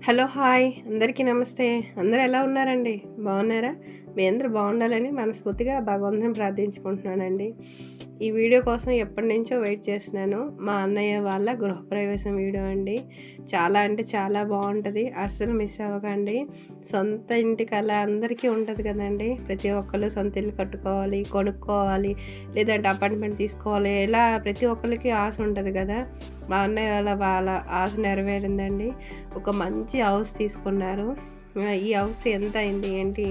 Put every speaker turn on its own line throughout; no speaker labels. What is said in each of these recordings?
Hello hi అందరికీ నమస్తే. అందరూ ఎలా ఉన్నారండి? బాగున్నారా? మీ అందరూ బాగుండాలని మనస్ఫూర్తిగా భగవంతుని ప్రార్థించుకుంటున్నానండి. ఈ వీడియో కోసం ఎప్పటినుంచో వెయిట్ చేస్తున్నాను. మా అన్నయ్య వాళ్ళ గృహప్రవేశం వీడియో అండి. చాలా అంటే చాలా బాగుంటుంది, అస్సలు మిస్ అవ్వకండి. సొంత ఇంటి కళ అందరికీ ఉంటుంది కదండి. ప్రతి ఒక్కళ్ళు సొంత ఇల్లు కట్టుకోవాలి, కొనుక్కోవాలి, లేదంటే అపార్ట్మెంట్ తీసుకోవాలి, ఇలా ప్రతి ఒక్కరికి ఆశ ఉంటుంది కదా. మా అన్నయ్య వాళ్ళ ఆశ నెరవేరిందండి. ఒక మంచి హౌస్ తీసుకున్నారు. ఈ హౌస్ ఎంత అయింది ఏంటి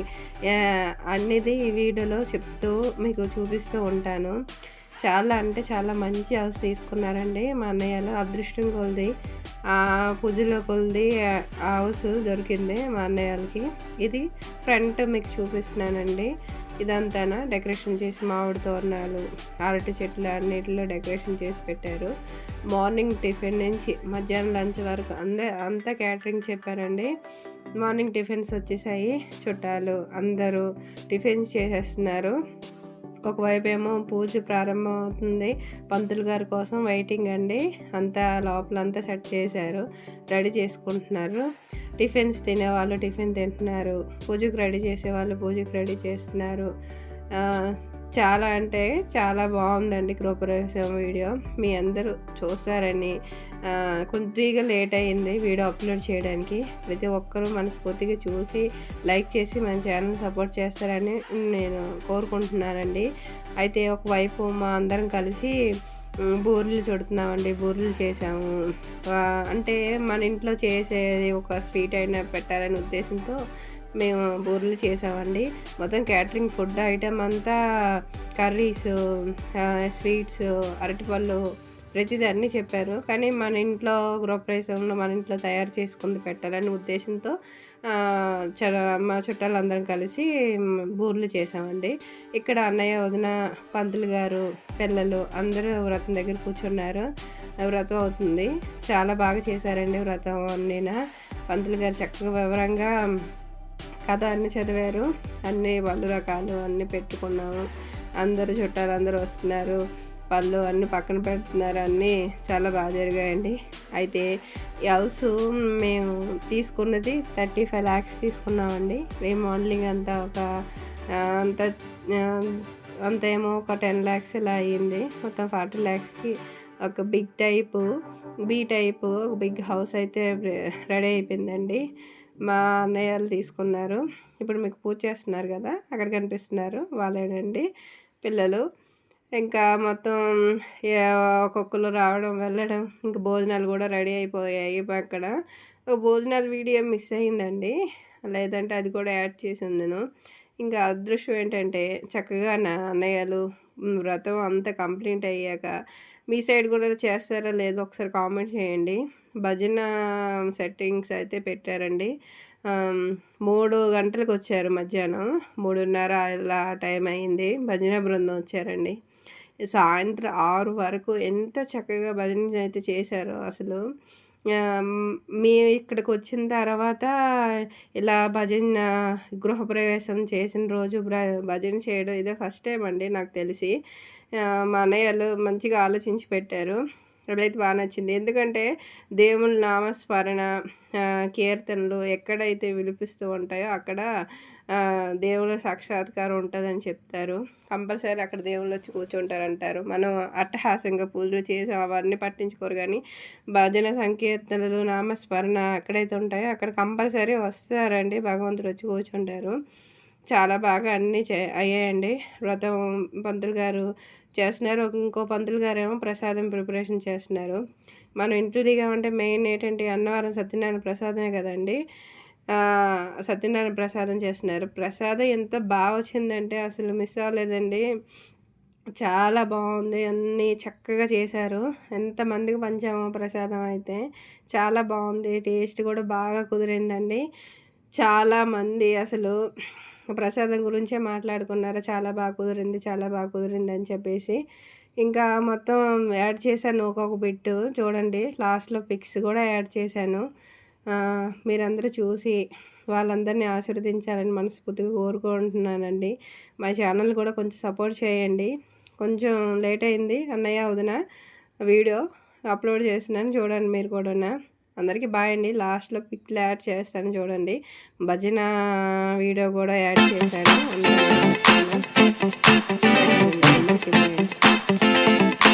అనేది ఈ వీడియోలో చెప్తూ మీకు చూపిస్తూ ఉంటాను. చాలా అంటే చాలా మంచి హౌస్ తీసుకున్నారండి మా అన్నయ్యలు. అదృష్టం కొలిది పూజలో కొలిది ఆ హౌస్ దొరికింది మా అన్నయ్యలకి. ఇది ఫ్రంట్ మీకు చూపిస్తున్నానండి. ఇదంతా డెకరేషన్ చేసి మామిడి తోరణాలు, అరటి చెట్లు అన్నిటిలో డెకరేషన్ చేసి పెట్టారు. మార్నింగ్ టిఫిన్ నుంచి మధ్యాహ్నం లంచ్ వరకు అంతా క్యాటరింగ్ చెప్పారండి. మార్నింగ్ టిఫిన్స్ వచ్చేసాయి. చుట్టాలు అందరూ టిఫిన్స్ చేసేస్తున్నారు. ఒకవైపు ఏమో పూజ ప్రారంభం అవుతుంది. పంతులు గారి కోసం వెయిటింగ్ అండి. అంతా లోపలంతా సెట్ చేశారు, రెడీ చేసుకుంటున్నారు. టిఫిన్స్ తినేవాళ్ళు టిఫిన్ తింటున్నారు, పూజకు రెడీ చేసేవాళ్ళు పూజకు రెడీ చేస్తున్నారు. చాలా అంటే చాలా బాగుందండి గృహప్రవేశం వీడియో. మీ అందరూ చూస్తారని కొద్దిగా లేట్ అయింది వీడియో అప్లోడ్ చేయడానికి. ప్రతి ఒక్కరూ మనస్ఫూర్తిగా చూసి లైక్ చేసి మన ఛానల్ సపోర్ట్ చేస్తారని నేను కోరుకుంటున్నానండి. అయితే ఒకవైపు మా అందరం కలిసి బూరెలు చుడుతున్నామండి. బూరెలు చేసాము. అంటే మన ఇంట్లో చేసేది ఒక స్వీట్ అయినా పెట్టాలనే ఉద్దేశంతో మేము బూరెలు చేసామండి. మొత్తం క్యాటరింగ్ ఫుడ్ ఐటమ్ అంతా కర్రీస్, స్వీట్స్, అరటిపళ్ళు ప్రతిదీ అన్నీ చెప్పారు. కానీ మన ఇంట్లో గృహప్రవేశంలో మన ఇంట్లో తయారు చేసుకుంది పెట్టాలనే ఉద్దేశంతో మా చుట్టాలందరం కలిసి బూరెలు చేసామండి. ఇక్కడ అన్నయ్య, వదిన, పంతులు గారు, పిల్లలు అందరూ వ్రతం దగ్గర కూర్చున్నారు. వ్రతం అవుతుంది. చాలా బాగా చేశారండి వ్రతం అన్నీనా. పంతులు గారు చక్కగా వివరంగా కథ అన్నీ చదివారు. అన్నీ పళ్ళు రకాలు అన్నీ పెట్టుకున్నాము. అందరూ చుట్టాలు అందరూ వస్తున్నారు. పళ్ళు అన్నీ పక్కన పెడుతున్నారు. అన్నీ చాలా బాగా జరిగాయండి. అయితే ఈ హౌస్ మేము తీసుకున్నది 35 lakhs తీసుకున్నామండి. రీమోడలింగ్ అంతా అంత అంత ఏమో ఒక 10 lakhs ఇలా అయ్యింది. మొత్తం 40 lakhsకి ఒక బిగ్ టైపు బీ టైపు ఒక బిగ్ హౌస్ అయితే రెడీ అయిపోయిందండి. మా అన్నయ్యలు తీసుకున్నారు. ఇప్పుడు మీకు పూజ చేస్తున్నారు కదా, అక్కడ కనిపిస్తున్నారు వాళ్ళేనండి పిల్లలు. ఇంకా మొత్తం ఒక్కొక్కరు రావడం వెళ్ళడం, ఇంకా భోజనాలు కూడా రెడీ అయిపోయాయి. అక్కడ భోజనాల వీడియో మిస్ అయిందండి, లేదంటే అది కూడా యాడ్ చేసి ఉందను. ఇంకా అదృష్టం ఏంటంటే చక్కగా నా అన్నయ్యలు వ్రతం అంతా కంప్లీట్ అయ్యాక మీ సైడ్ కూడా చేస్తారా లేదో ఒకసారి కామెంట్ చేయండి. భజన సెట్టింగ్స్ అయితే పెట్టారండి. 3 గంటలకు వచ్చారు. మధ్యాహ్నం 3:30 ఇలా టైం అయింది. భజన బృందం వచ్చారండి. సాయంత్రం 6 వరకు ఎంత చక్కగా భజన అయితే చేశారో అసలు. మేము ఇక్కడికి వచ్చిన తర్వాత ఇలా భజన గృహప్రవేశం చేసిన రోజు భజన చేయడం ఇదే ఫస్ట్ టైం అండి నాకు తెలిసి. మా అన్నయ్యలు మంచిగా ఆలోచించి పెట్టారు. అదైతే బాగా నచ్చింది. ఎందుకంటే దేవుళ్ళ నామస్మరణ, కీర్తనలు ఎక్కడైతే వినిపిస్తూ ఉంటాయో అక్కడ దేవుళ్ళ సాక్షాత్కారం ఉంటుందని చెప్తారు. కంపల్సరీ అక్కడ దేవుళ్ళు వచ్చి కూర్చుంటారంటారు. మనం అట్టహాసంగా పూజలు చేసి అవన్నీ పట్టించుకోరు, కానీ భజన సంకీర్తనలు నామస్మరణ ఎక్కడైతే ఉంటాయో అక్కడ కంపల్సరీ వస్తారండి. భగవంతుడు వచ్చి కూర్చుంటారు. చాలా బాగా అన్నీ అయ్యాయండి. వ్రతం పంతులు గారు చేస్తున్నారు. ఇంకో పంతులు గారు ఏమో ప్రసాదం ప్రిపరేషన్ చేస్తున్నారు. మనం ఇంట్లో దిగామంటే మెయిన్ ఏంటంటే అన్నవరం సత్యనారాయణ ప్రసాదమే కదండి. సత్యనారాయణ ప్రసాదం చేస్తున్నారు. ప్రసాదం ఎంత బాగా వచ్చిందంటే అసలు మిస్ అవ్వలేదండి. చాలా బాగుంది. అన్నీ చక్కగా చేశారు. ఎంతమందికి పంచామో ప్రసాదం అయితే చాలా బాగుంది. టేస్ట్ కూడా బాగా కుదిరిందండి. చాలామంది అసలు ప్రసాదం గురించే మాట్లాడుకున్నారు. చాలా బాగా కుదిరింది, చాలా బాగా కుదిరింది అని చెప్పేసి. ఇంకా మొత్తం యాడ్ చేశాను ఒక్కొక్క బిట్టు చూడండి. లాస్ట్లో పిక్స్ కూడా యాడ్ చేశాను. మీరందరూ చూసి వాళ్ళందరినీ ఆశీర్వదించాలని మనస్ఫూర్తిగా కోరుకుంటున్నానండి. మా ఛానల్ కూడా కొంచెం సపోర్ట్ చేయండి. కొంచెం లేట్ అయింది. అన్నయ్య, వదిన వీడియో అప్లోడ్ చేసినాను, చూడండి మీరు కూడా. అందరికీ బాయ్ అండి. లాస్ట్లో పిక్లు యాడ్ చేస్తాను చూడండి. భజన వీడియో కూడా యాడ్ చేశాను. అందరికీ బాయ్.